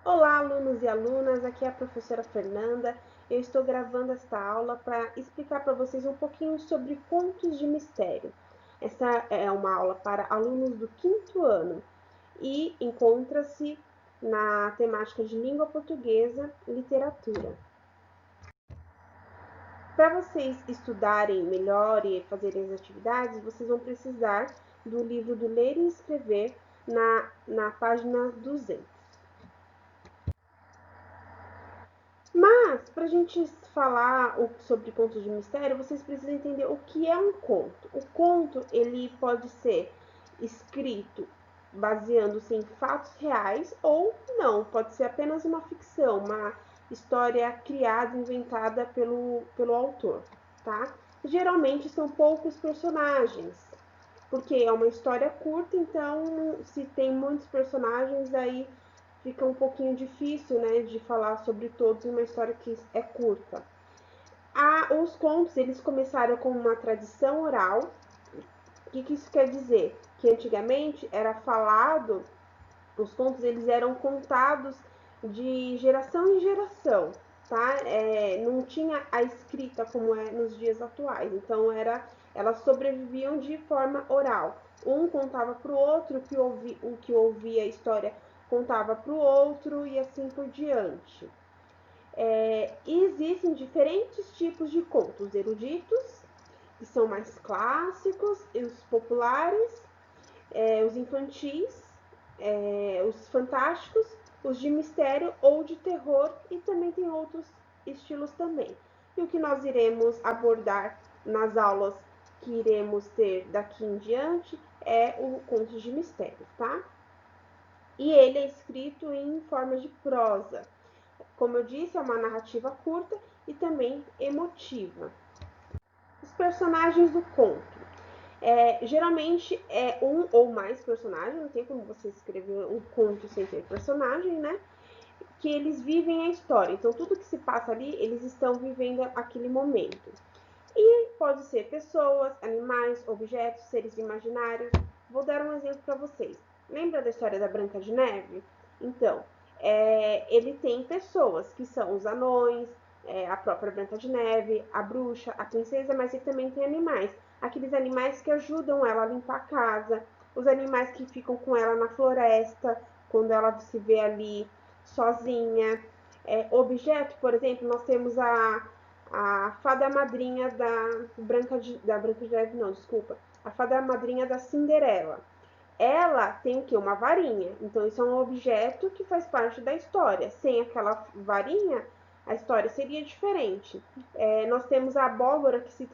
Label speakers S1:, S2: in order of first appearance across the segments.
S1: Olá, alunos e alunas, aqui é a professora Fernanda. Eu estou gravando esta aula para explicar para vocês um pouquinho sobre contos de mistério. Essa é uma aula para alunos do quinto ano e encontra-se na temática de língua portuguesa e literatura. Para vocês estudarem melhor e fazerem as atividades, vocês vão precisar do livro do Ler e Escrever na página 200. Mas, para a gente falar sobre contos de mistério, vocês precisam entender o que é um conto. O conto, ele pode ser escrito baseando-se em fatos reais ou não, pode ser apenas uma ficção, uma história criada, inventada pelo autor, tá? Geralmente são poucos personagens, porque é uma história curta, então se tem muitos personagens, aí fica um pouquinho difícil, né, de falar sobre todos em uma história que é curta. Os contos, eles começaram com uma tradição oral. O que isso quer dizer? Que antigamente era falado, os contos eles eram contados de geração em geração, tá? Não tinha a escrita como é nos dias atuais, então elas sobreviviam de forma oral. Um contava para o outro, o que ouvia a história contava para o outro e assim por diante. Existem diferentes tipos de contos eruditos, que são mais clássicos, e os populares, os infantis, os fantásticos, os de mistério ou de terror, e também tem outros estilos também. E o que nós iremos abordar nas aulas que iremos ter daqui em diante é o conto de mistério, tá? E ele é escrito em forma de prosa. Como eu disse, é uma narrativa curta e também emotiva. Os personagens do conto. Geralmente é um ou mais personagens, não tem como você escrever um conto sem ter personagem, né? Que eles vivem a história. Então, tudo que se passa ali, eles estão vivendo aquele momento. E pode ser pessoas, animais, objetos, seres imaginários. Vou dar um exemplo para vocês. Lembra da história da Branca de Neve? Então, ele tem pessoas que são os anões, a própria Branca de Neve, a bruxa, a princesa, mas ele também tem animais. Aqueles animais que ajudam ela a limpar a casa, os animais que ficam com ela na floresta, quando ela se vê ali sozinha. Objeto, por exemplo, nós temos a fada madrinha da Branca de Neve, não, desculpa. A fada madrinha da Cinderela. Ela tem o quê? Uma varinha. Então, isso é um objeto que faz parte da história. Sem aquela varinha, a história seria diferente. Nós temos a abóbora que se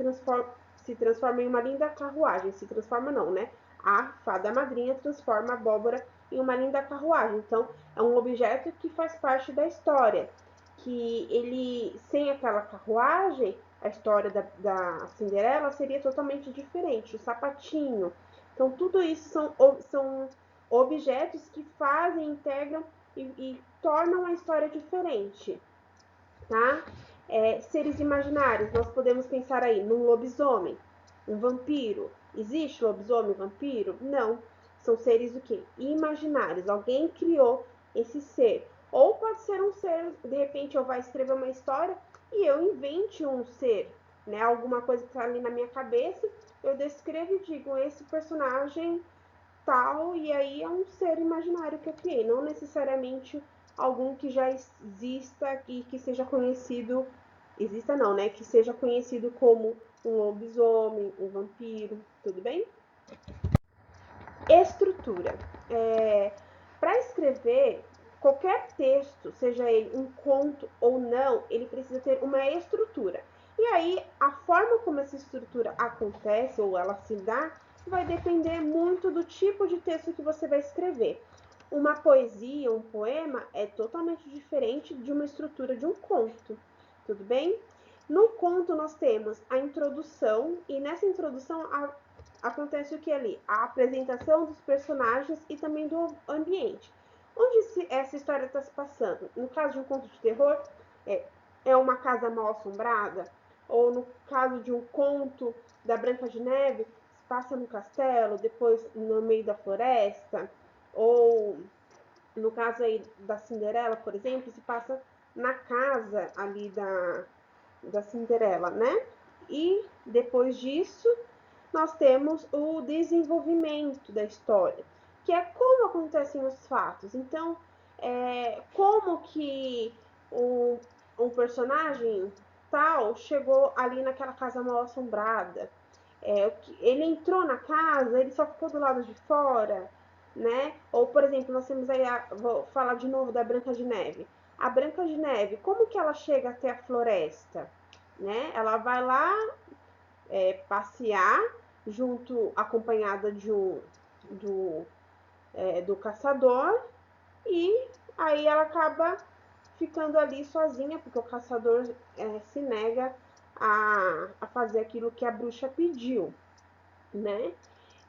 S1: transforma em uma linda carruagem. Se transforma não, né? A fada madrinha transforma a abóbora em uma linda carruagem. Então, é um objeto que faz parte da história. Que ele, sem aquela carruagem, a história da Cinderela seria totalmente diferente. O sapatinho, então, tudo isso são objetos que fazem, integram e tornam a história diferente, tá? Seres imaginários, nós podemos pensar aí num lobisomem, um vampiro. Existe lobisomem, vampiro? Não. São seres o quê? Imaginários. Alguém criou esse ser. Ou pode ser um ser, de repente eu vou escrever uma história e eu invente um ser, né? Alguma coisa que está ali na minha cabeça, eu descrevo e digo, esse personagem tal, e aí é um ser imaginário que eu criei, não necessariamente algum que já exista e que seja conhecido, exista não, né? Que seja conhecido como um lobisomem, um vampiro, tudo bem? Estrutura. Para escrever qualquer texto, seja ele um conto ou não, ele precisa ter uma estrutura. E aí, a forma como essa estrutura acontece ou ela se dá vai depender muito do tipo de texto que você vai escrever. Uma poesia, um poema é totalmente diferente de uma estrutura de um conto, tudo bem? No conto nós temos a introdução e nessa introdução acontece o que ali? A apresentação dos personagens e também do ambiente. Onde essa história está se passando? No caso de um conto de terror, é uma casa mal assombrada? Ou no caso de um conto da Branca de Neve, se passa no castelo, depois no meio da floresta? Ou No caso aí da Cinderela, por exemplo, se passa na casa ali da Cinderela, né? E depois disso, nós temos o desenvolvimento da história, que é como acontecem os fatos. Então, como que um personagem tal chegou ali naquela casa mal assombrada. Ele entrou na casa, ele só ficou do lado de fora, né? Ou, por exemplo, nós temos aí, vou falar de novo da Branca de Neve. A Branca de Neve, como que ela chega até a floresta? Né? Ela vai lá passear junto, acompanhada do caçador, e aí ela acaba ficando ali sozinha, porque o caçador se nega a fazer aquilo que a bruxa pediu, né?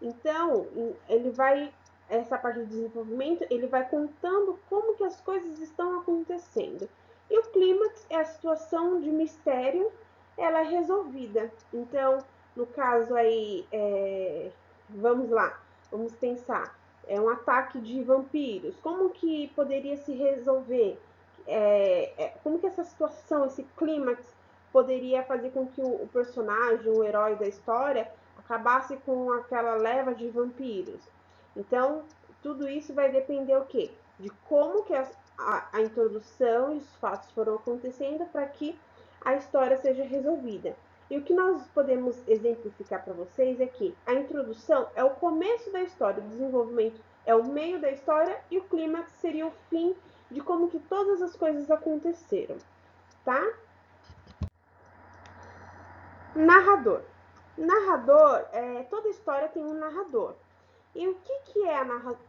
S1: Então, ele vai, essa parte do desenvolvimento, ele vai contando como que as coisas estão acontecendo. E o clímax é a situação de mistério, ela é resolvida. Então, no caso aí, vamos lá, vamos pensar, é um ataque de vampiros. Como que poderia se resolver? Como que essa situação, esse clímax, poderia fazer com que o personagem, o herói da história, acabasse com aquela leva de vampiros. Então, tudo isso vai depender o quê? De como que a introdução e os fatos foram acontecendo para que a história seja resolvida. E o que nós podemos exemplificar para vocês é que a introdução é o começo da história, o desenvolvimento é o meio da história e o clímax seria o fim de como que todas as coisas aconteceram, tá? Narrador. Narrador, toda história tem um narrador. E o que é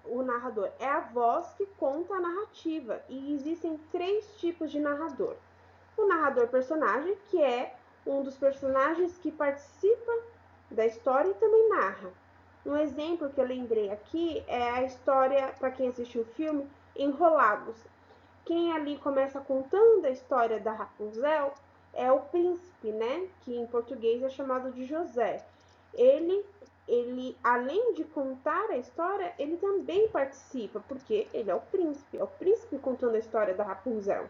S1: o narrador? É a voz que conta a narrativa. E existem 3 tipos de narrador. O narrador personagem, que é um dos personagens que participa da história e também narra. Um exemplo que eu lembrei aqui é a história, para quem assistiu o filme, Enrolados. Quem ali começa contando a história da Rapunzel é o príncipe, né? Que em português é chamado de José. Ele, além de contar a história, ele também participa, porque ele é o príncipe contando a história da Rapunzel.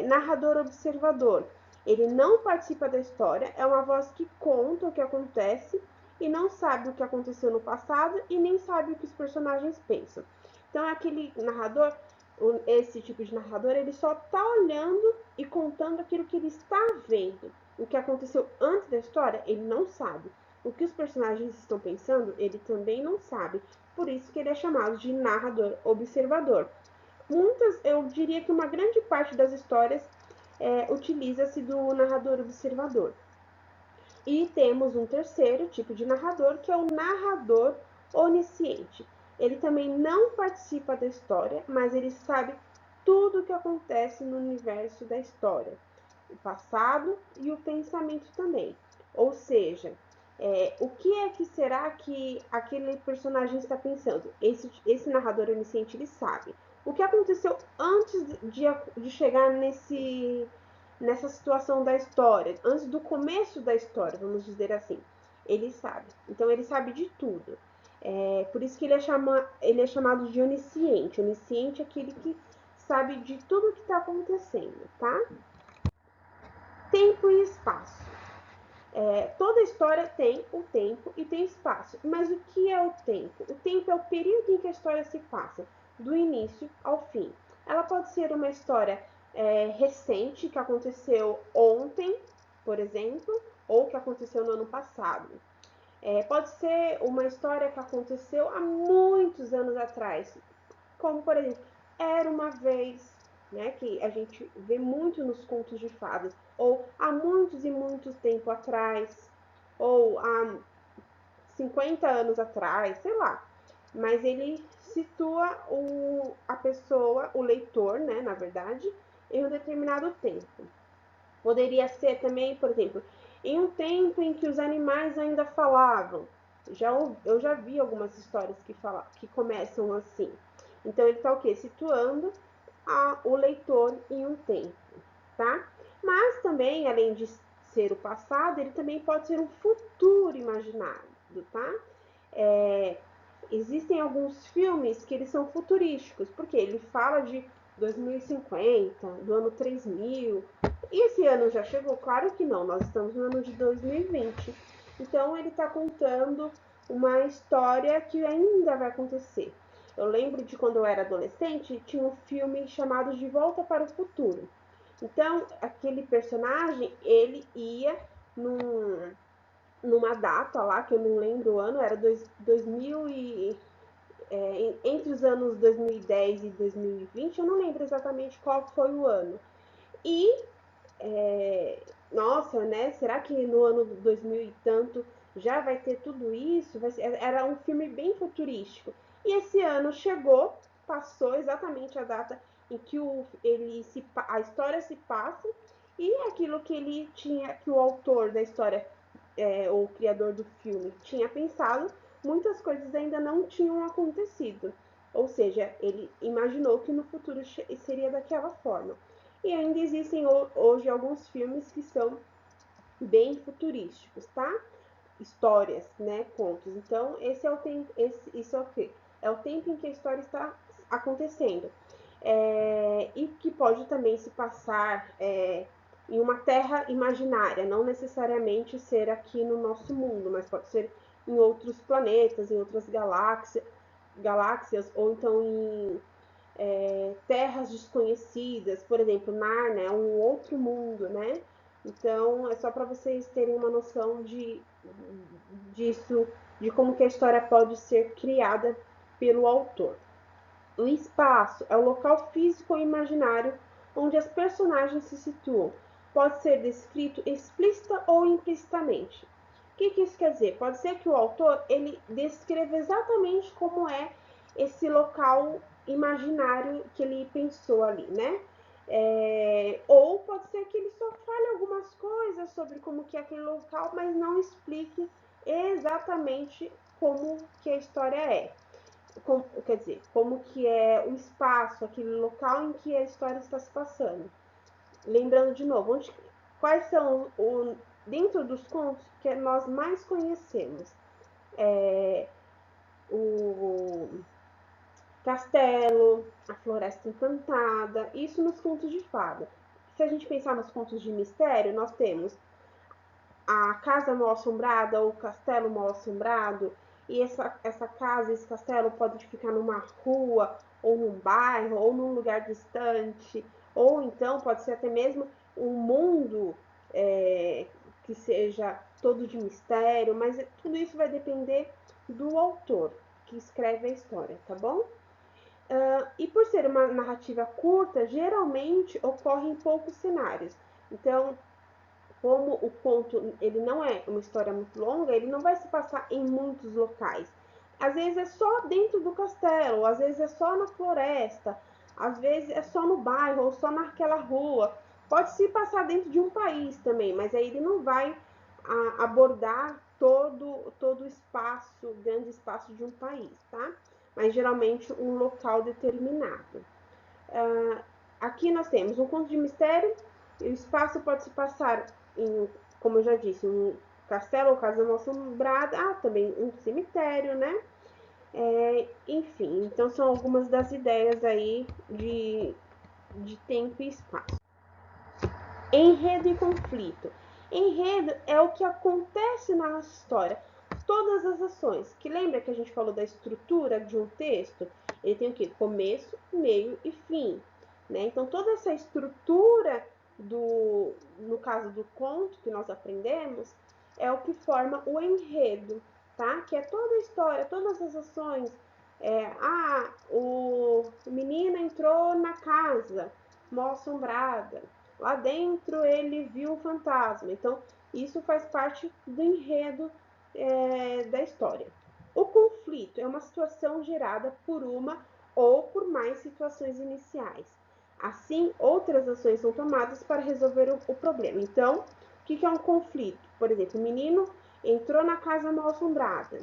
S1: Narrador observador. Ele não participa da história, é uma voz que conta o que acontece e não sabe o que aconteceu no passado e nem sabe o que os personagens pensam. Então, aquele narrador, esse tipo de narrador, ele só está olhando e contando aquilo que ele está vendo. O que aconteceu antes da história, ele não sabe. O que os personagens estão pensando, ele também não sabe. Por isso que ele é chamado de narrador observador. Eu diria que uma grande parte das histórias utiliza-se do narrador observador. E temos um terceiro tipo de narrador, que é o narrador onisciente. Ele também não participa da história, mas ele sabe tudo o que acontece no universo da história, o passado e o pensamento também. Ou seja, o que é que será que aquele personagem está pensando? Esse narrador onisciente, ele sabe o que aconteceu antes de chegar nessa situação da história, antes do começo da história, vamos dizer assim. Ele sabe. Então, ele sabe de tudo. Por isso que ele é chamado de onisciente. Onisciente é aquele que sabe de tudo que está acontecendo, tá? Tempo e espaço. Toda história tem o tempo e tem espaço. Mas o que é o tempo? O tempo é o período em que a história se passa, do início ao fim. Ela pode ser uma história recente, que aconteceu ontem, por exemplo, ou que aconteceu no ano passado. Pode ser uma história que aconteceu há muitos anos atrás, como, por exemplo, Era uma Vez, né, que a gente vê muito nos contos de fadas, ou há muitos e muitos tempo atrás, ou há 50 anos atrás, sei lá. Mas ele situa a pessoa, o leitor, né, na verdade, em um determinado tempo. Poderia ser também, por exemplo, em um tempo em que os animais ainda falavam. Eu já vi algumas histórias que começam assim. Então ele está o quê? Situando o leitor em um tempo, tá? Mas também, além de ser o passado, ele também pode ser um futuro imaginado, tá? existem alguns filmes que eles são futurísticos, porque ele fala de 2050, do ano 3000. E esse ano já chegou? Claro que não, nós estamos no ano de 2020. Então ele está contando uma história que ainda vai acontecer. Eu lembro de quando eu era adolescente, tinha um filme chamado De Volta para o Futuro. Então, aquele personagem, ele ia numa data lá, que eu não lembro o ano, era 2000 entre os anos 2010 e 2020, eu não lembro exatamente qual foi o ano. E, nossa, né, será que no ano 2000 e tanto já vai ter tudo isso? Era um filme bem futurístico. E esse ano chegou, passou exatamente a data em que a história se passa, e aquilo que ele tinha, que o autor da história, o criador do filme, tinha pensado, muitas coisas ainda não tinham acontecido. Ou seja, ele imaginou que no futuro seria daquela forma. E ainda existem hoje alguns filmes que são bem futurísticos, tá? Histórias, né? Contos. Então, esse é o tempo. Isso é o quê? É o tempo em que a história está acontecendo. E que pode também se passar em uma terra imaginária, não necessariamente ser aqui no nosso mundo, mas pode ser em outros planetas, em outras galáxias, ou então em terras desconhecidas, por exemplo, Narnia é um outro mundo, né? Então, é só para vocês terem uma noção disso, de como que a história pode ser criada pelo autor. O espaço é o local físico ou imaginário onde as personagens se situam. Pode ser descrito explícita ou implicitamente. O que isso quer dizer? Pode ser que o autor ele descreva exatamente como é esse local imaginário que ele pensou ali, né? Ou pode ser que ele só fale algumas coisas sobre como que é aquele local, mas não explique exatamente como que a história é. Quer dizer, como que é o espaço, aquele local em que a história está se passando. Lembrando de novo, quais são dentro dos contos que nós mais conhecemos? O Castelo, a Floresta Encantada, isso nos contos de fada. Se a gente pensar nos contos de mistério, nós temos a Casa Mal Assombrada ou o Castelo Mal Assombrado, e essa casa, esse castelo pode ficar numa rua, ou num bairro, ou num lugar distante, ou então pode ser até mesmo um mundo que seja todo de mistério, mas tudo isso vai depender do autor que escreve a história, tá bom? E por ser uma narrativa curta, geralmente ocorre em poucos cenários. Então, como o conto ele não é uma história muito longa, ele não vai se passar em muitos locais. Às vezes é só dentro do castelo, às vezes é só na floresta, às vezes é só no bairro ou só naquela rua. Pode se passar dentro de um país também, mas aí ele não vai abordar todo o espaço, grande espaço de um país, tá? Mas geralmente um local determinado. Aqui nós temos um conto de mistério, e o espaço pode se passar em, como eu já disse, um castelo ou casa mal assombrada, também um cemitério, né? Enfim, então são algumas das ideias aí de tempo e espaço. Enredo e conflito. Enredo é o que acontece na nossa história. Todas as ações. Que lembra que a gente falou da estrutura de um texto? Ele tem o quê? Começo, meio e fim. Né? Então, toda essa estrutura no caso do conto que nós aprendemos, é o que forma o enredo, tá? Que é toda a história, todas as ações. O menino entrou na casa mal assombrada. Lá dentro ele viu um fantasma. Então, isso faz parte do enredo da história. O conflito é uma situação gerada por uma ou por mais situações iniciais. Assim, outras ações são tomadas para resolver o problema. Então, o que é um conflito? Por exemplo, o menino entrou na casa mal assombrada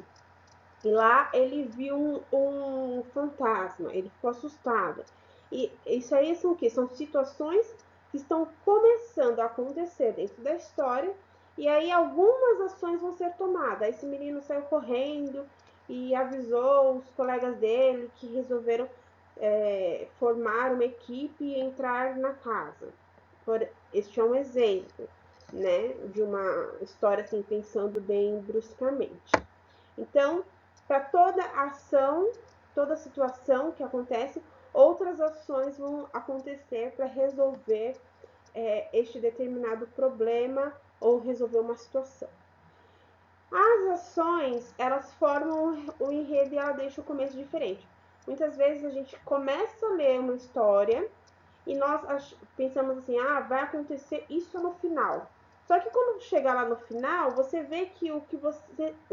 S1: e lá ele viu um fantasma, ele ficou assustado. E isso aí são o quê? São situações que estão começando a acontecer dentro da história, e aí algumas ações vão ser tomadas. Esse menino saiu correndo, e avisou os colegas dele que resolveram formar uma equipe e entrar na casa. Este é um exemplo, né, de uma história assim, pensando bem bruscamente. Então, para toda ação, toda situação que acontece, outras ações vão acontecer para resolver este determinado problema ou resolver uma situação. As ações, elas formam o enredo e ela deixa o começo diferente. Muitas vezes a gente começa a ler uma história e nós pensamos assim, vai acontecer isso no final. Só que quando chegar lá no final, você vê que o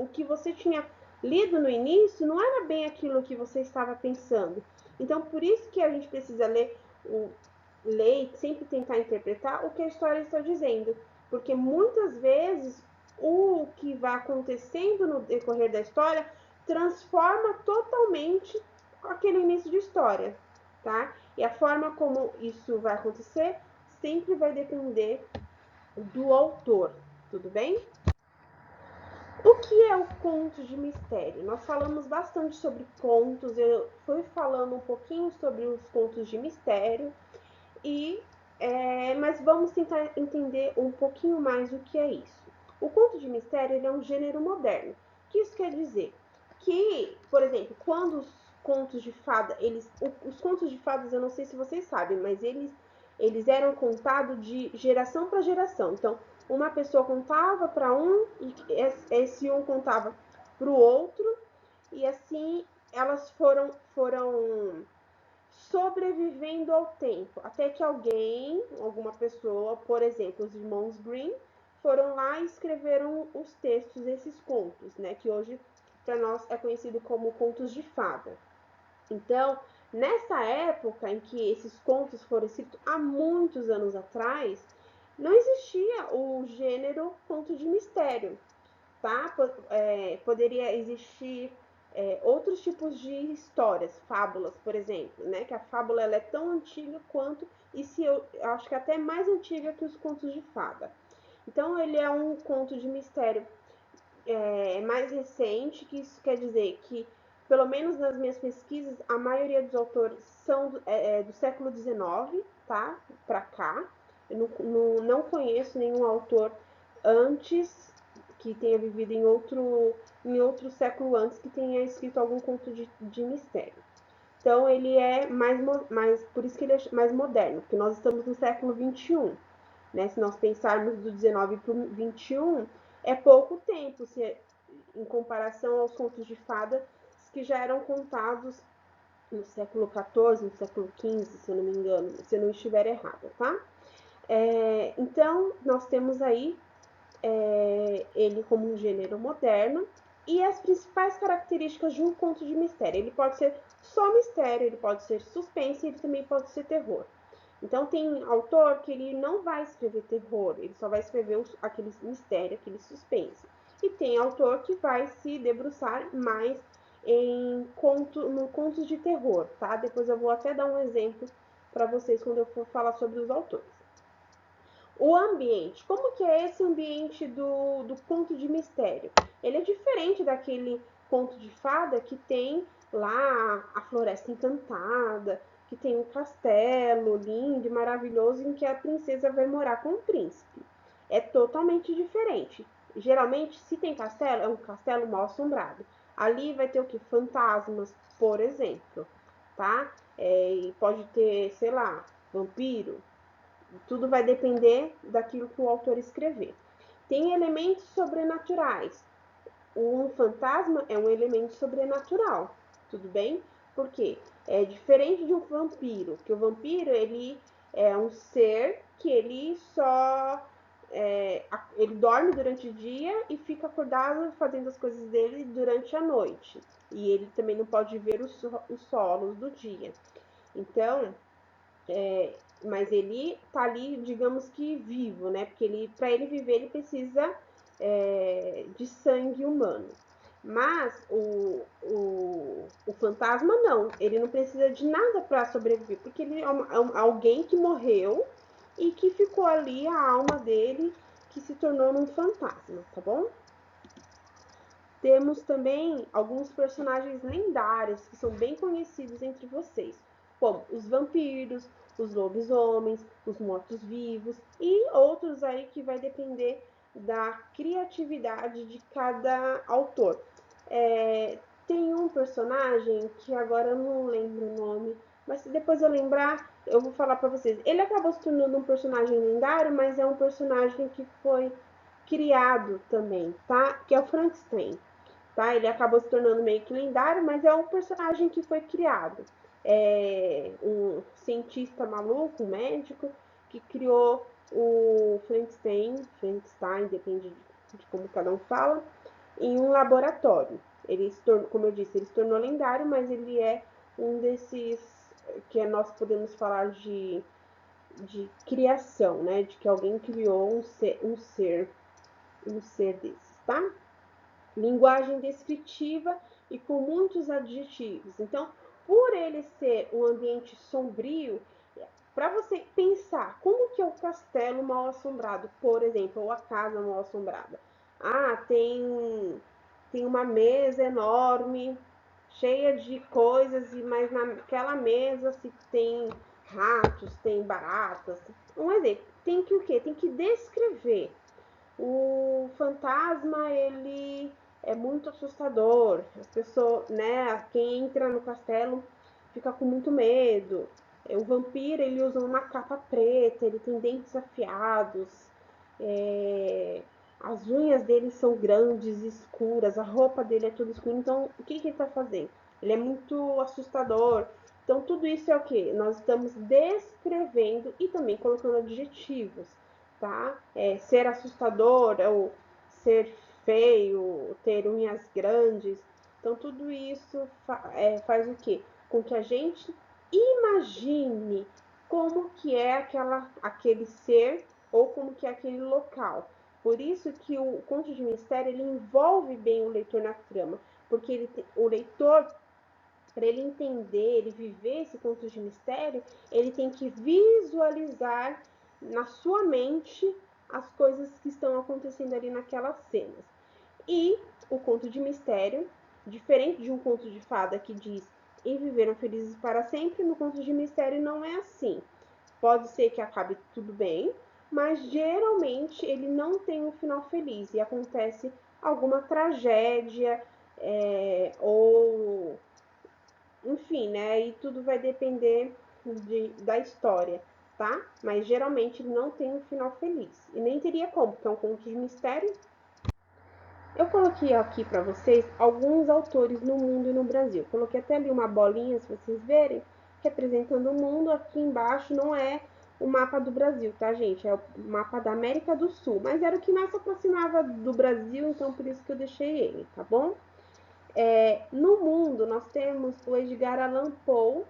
S1: que você tinha lido no início não era bem aquilo que você estava pensando. Então, por isso que a gente precisa ler e sempre tentar interpretar o que a história está dizendo. Porque muitas vezes o que vai acontecendo no decorrer da história transforma totalmente aquele início de história, tá? E a forma como isso vai acontecer sempre vai depender do autor, tudo bem? O que é o conto de mistério? Nós falamos bastante sobre contos, eu fui falando um pouquinho sobre os contos de mistério, mas vamos tentar entender um pouquinho mais o que é isso. O conto de mistério ele é um gênero moderno. O que isso quer dizer? Que, por exemplo, quando os contos de fada, os contos de fadas, eu não sei se vocês sabem, mas eles eram contados de geração para geração. Então, uma pessoa contava para um e esse um contava para o outro e assim elas foram sobrevivendo ao tempo, até que alguma pessoa, por exemplo, os irmãos Grimm, foram lá e escreveram os textos desses contos, né, que hoje para nós é conhecido como contos de fada. Então, nessa época em que esses contos foram escritos há muitos anos atrás, não existia o gênero conto de mistério, tá? Poderia existir outros tipos de histórias, fábulas, por exemplo, né? Que a fábula ela é tão antiga quanto, eu acho que até mais antiga que os contos de fada. Então, ele é um conto de mistério mais recente, que isso quer dizer que, pelo menos nas minhas pesquisas, a maioria dos autores são do século XIX, tá? Para cá. Eu não conheço nenhum autor antes que tenha vivido em outro século antes que tenha escrito algum conto de mistério. Então ele é por isso que ele é mais moderno, porque nós estamos no século XXI, né? Se nós pensarmos do 19 para o 21, é pouco tempo em comparação aos contos de fada que já eram contados no século XIV, no século XV, se eu não me engano, se eu não estiver errada, tá? Então, nós temos aí ele como um gênero moderno e as principais características de um conto de mistério. Ele pode ser só mistério, ele pode ser suspense, ele também pode ser terror. Então tem autor que ele não vai escrever terror, ele só vai escrever aquele mistério, aquele suspense. E tem autor que vai se debruçar mais no contos de terror, tá? Depois eu vou até dar um exemplo para vocês quando eu for falar sobre os autores. O ambiente, como que é esse ambiente do conto de mistério? Ele é diferente daquele conto de fada que tem lá a floresta encantada, que tem um castelo lindo e maravilhoso em que a princesa vai morar com o príncipe. É totalmente diferente. Geralmente, se tem castelo, é um castelo mal assombrado. Ali vai ter o que? Fantasmas, por exemplo, tá? E pode ter, sei lá, vampiro. Tudo vai depender daquilo que o autor escrever. Tem elementos sobrenaturais. Um fantasma é um elemento sobrenatural, tudo bem? Porque é diferente de um vampiro, que o vampiro ele é um ser que ele ele dorme durante o dia e fica acordado fazendo as coisas dele durante a noite. E ele também não pode ver os solos do dia. Então, mas ele tá ali, digamos que vivo, né? Porque para ele viver, ele precisa de sangue humano. Mas o fantasma não, ele não precisa de nada para sobreviver, porque ele é alguém que morreu e que ficou ali a alma dele que se tornou um fantasma, tá bom? Temos também alguns personagens lendários que são bem conhecidos entre vocês, como os vampiros, os lobisomens, os mortos-vivos e outros aí que vai depender da criatividade de cada autor. Tem um personagem que agora eu não lembro o nome, mas se depois eu lembrar, eu vou falar para vocês. Ele acabou se tornando um personagem lendário, mas é um personagem que foi criado também, tá? Que é o Frankenstein, tá? Ele acabou se tornando meio que lendário, mas é um personagem que foi criado. É um cientista maluco, um médico, que criou o Frankenstein, depende de como cada um fala, em um laboratório. Ele se tornou, como eu disse, ele se tornou lendário, mas ele é um desses que nós podemos falar de criação, né? De que alguém criou um ser desses, tá? Linguagem descritiva e com muitos adjetivos. Então, por ele ser um ambiente sombrio, para você pensar como que é o castelo mal assombrado, por exemplo, ou a casa mal assombrada. Tem uma mesa enorme, cheia de coisas, mas naquela mesa se tem ratos, tem baratas. Um exemplo, tem que o quê? Tem que descrever. O fantasma, ele é muito assustador. As pessoas, né, quem entra no castelo fica com muito medo. O vampiro, ele usa uma capa preta, ele tem dentes afiados, é, as unhas dele são grandes, escuras, a roupa dele é toda escura. Então, o que ele está fazendo? Ele é muito assustador. Então, tudo isso é o que? Nós estamos descrevendo e também colocando adjetivos, tá? Ser assustador ou ser feio, ter unhas grandes. Então, tudo isso faz o quê? Com que a gente imagine como que é aquele ser ou como que é aquele local. Por isso que o conto de mistério ele envolve bem o leitor na trama, porque o leitor, para ele entender, ele viver esse conto de mistério, ele tem que visualizar na sua mente as coisas que estão acontecendo ali naquelas cenas. E o conto de mistério, diferente de um conto de fada que diz e viveram felizes para sempre, no conto de mistério não é assim. Pode ser que acabe tudo bem, mas geralmente ele não tem um final feliz e acontece alguma tragédia, ou enfim, né? E tudo vai depender da história, tá? Mas geralmente ele não tem um final feliz. E nem teria como, porque é um conto de mistério. Eu coloquei aqui para vocês alguns autores no mundo e no Brasil. Coloquei até ali uma bolinha, se vocês verem, representando o mundo. Aqui embaixo não é o mapa do Brasil, tá, gente? É o mapa da América do Sul. Mas era o que mais se aproximava do Brasil, então por isso que eu deixei ele, tá bom? No mundo, nós temos o Edgar Allan Poe.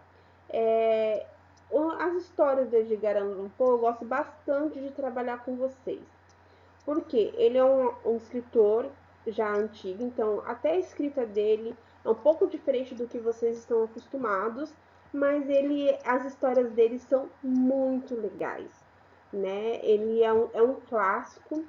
S1: As histórias do Edgar Allan Poe eu gosto bastante de trabalhar com vocês. Porque ele é um escritor já antigo, então até a escrita dele é um pouco diferente do que vocês estão acostumados, mas as histórias dele são muito legais, né? Ele é um clássico,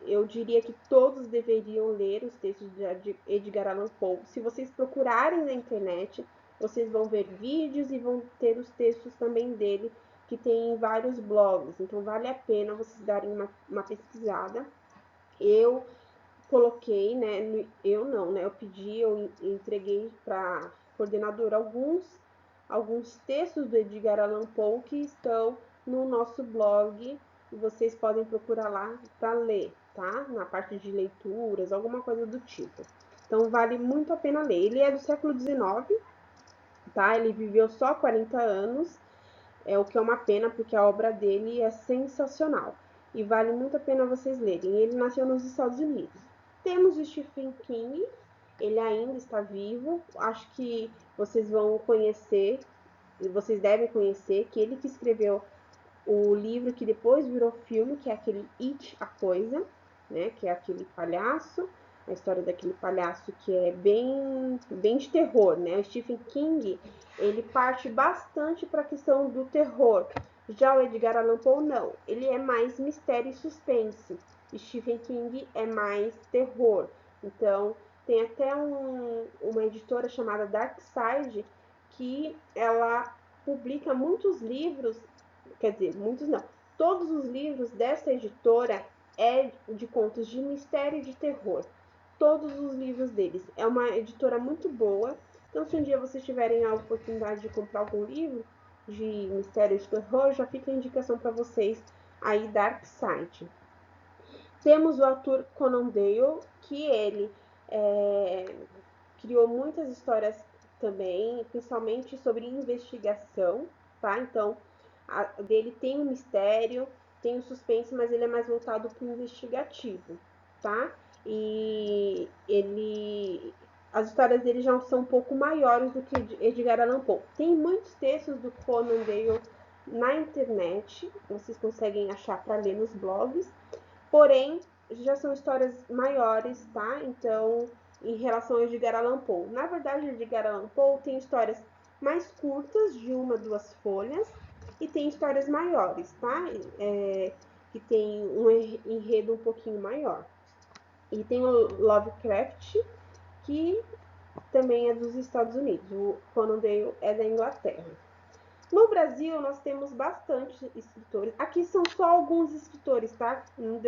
S1: eu diria que todos deveriam ler os textos de Edgar Allan Poe. Se vocês procurarem na internet, vocês vão ver vídeos e vão ter os textos também dele, que tem em vários blogs. Então, vale a pena vocês darem uma pesquisada. Eu coloquei, né? Eu não, né? Eu pedi, eu entreguei para coordenadora alguns textos do Edgar Allan Poe que estão no nosso blog e vocês podem procurar lá para ler, tá? Na parte de leituras, alguma coisa do tipo. Então vale muito a pena ler. Ele é do século XIX, tá? Ele viveu só 40 anos, o que é uma pena porque a obra dele é sensacional e vale muito a pena vocês lerem. Ele nasceu nos Estados Unidos. Temos o Stephen King, ele ainda está vivo, acho que vocês vão conhecer, vocês devem conhecer, que ele que escreveu o livro que depois virou filme, que é aquele It, a Coisa, né, que é aquele palhaço, a história daquele palhaço que é bem de terror, né? O Stephen King, ele parte bastante para a questão do terror. Já o Edgar Allan Poe não, ele é mais mistério e suspense. Stephen King é mais terror. Então, tem até uma editora chamada Darkside, que ela publica muitos livros, quer dizer, muitos não, todos os livros dessa editora é de contos de mistério e de terror. Todos os livros deles. É uma editora muito boa. Então, se um dia vocês tiverem a oportunidade de comprar algum livro de mistério e de terror, já fica a indicação para vocês aí, Darkside. Temos o autor Conan Doyle, que ele criou muitas histórias também, principalmente sobre investigação, tá? Então, dele tem um mistério, tem um suspense, mas ele é mais voltado para o investigativo, tá? E as histórias dele já são um pouco maiores do que Edgar Allan Poe. Tem muitos textos do Conan Doyle na internet, vocês conseguem achar para ler nos blogs, porém, já são histórias maiores, tá? Então, em relação a Edgar Allan Poe. Na verdade, Edgar Allan Poe tem histórias mais curtas, de 1-2 folhas, e tem histórias maiores, tá? Que tem um enredo um pouquinho maior. E tem o Lovecraft, que também é dos Estados Unidos. O Conan Doyle é da Inglaterra. No Brasil, nós temos bastante escritores. Aqui são só alguns escritores, tá? Não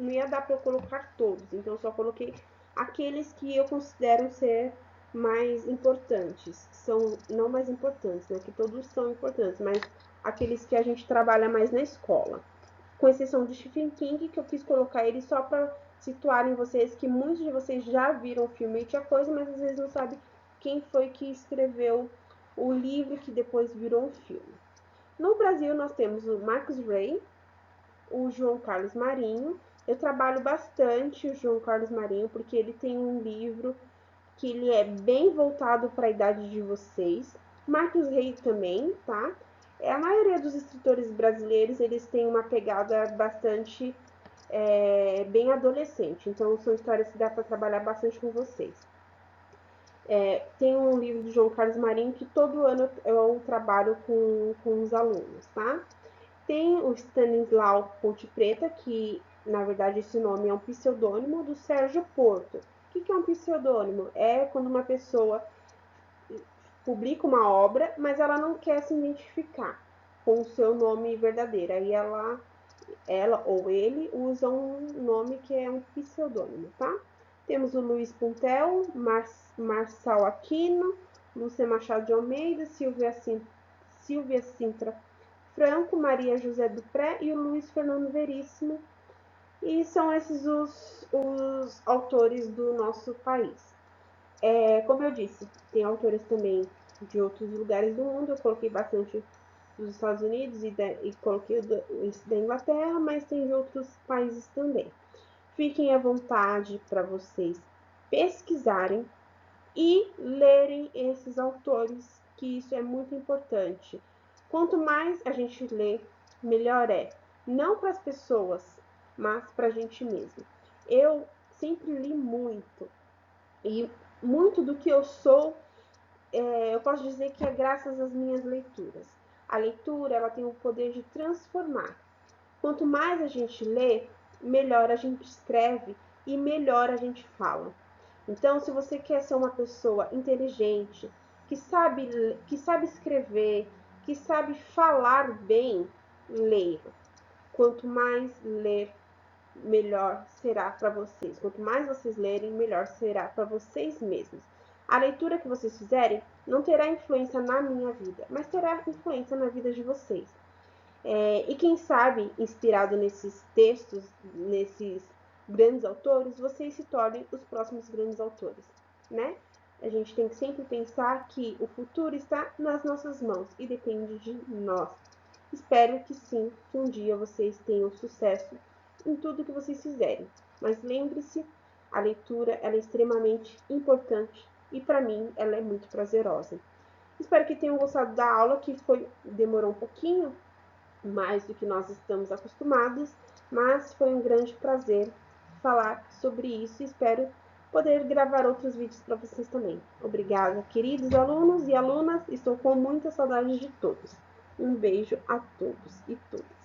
S1: ia dar para eu colocar todos. Então, eu só coloquei aqueles que eu considero ser mais importantes. São, não mais importantes, né? Que todos são importantes, mas aqueles que a gente trabalha mais na escola. Com exceção de Stephen King, que eu quis colocar ele só para situarem vocês que muitos de vocês já viram o filme e a coisa, mas às vezes não sabem quem foi que escreveu o livro que depois virou um filme. No Brasil, nós temos o Marcos Rey, o João Carlos Marinho. Eu trabalho bastante o João Carlos Marinho, porque ele tem um livro que ele é bem voltado para a idade de vocês. Marcos Rey também, tá? A maioria dos escritores brasileiros, eles têm uma pegada bastante bem adolescente. Então, são histórias que dá para trabalhar bastante com vocês. Tem um livro do João Carlos Marinho que todo ano eu trabalho com os alunos, tá? Tem o Stanislau Ponte Preta, que na verdade esse nome é um pseudônimo do Sérgio Porto. O que é um pseudônimo? É quando uma pessoa publica uma obra, mas ela não quer se identificar com o seu nome verdadeiro. Aí ela ou ele usa um nome que é um pseudônimo, tá? Temos o Luiz Puntel, Marçal Aquino, Lúcia Machado de Almeida, Silvia Sintra Franco, Maria José Dupré e o Luiz Fernando Veríssimo. E são esses os autores do nosso país. Como eu disse, tem autores também de outros lugares do mundo. Eu coloquei bastante dos Estados Unidos e coloquei esse da Inglaterra, mas tem de outros países também. Fiquem à vontade para vocês pesquisarem e lerem esses autores, que isso é muito importante. Quanto mais a gente lê, melhor é. Não para as pessoas, mas para a gente mesmo. Eu sempre li muito. E muito do que eu sou, eu posso dizer que é graças às minhas leituras. A leitura, ela tem o poder de transformar. Quanto mais a gente lê, melhor a gente escreve e melhor a gente fala. Então, se você quer ser uma pessoa inteligente, que sabe escrever, que sabe falar bem, leia. Quanto mais ler, melhor será para vocês. Quanto mais vocês lerem, melhor será para vocês mesmos. A leitura que vocês fizerem não terá influência na minha vida, mas terá influência na vida de vocês. E quem sabe, inspirado nesses textos, nesses grandes autores, vocês se tornem os próximos grandes autores, né? A gente tem que sempre pensar que o futuro está nas nossas mãos e depende de nós. Espero que sim, que um dia vocês tenham sucesso em tudo que vocês fizerem. Mas lembre-se, a leitura ela é extremamente importante e para mim ela é muito prazerosa. Espero que tenham gostado da aula, que demorou um pouquinho mais do que nós estamos acostumados, mas foi um grande prazer falar sobre isso e espero poder gravar outros vídeos para vocês também. Obrigada, queridos alunos e alunas, estou com muita saudade de todos. Um beijo a todos e todas.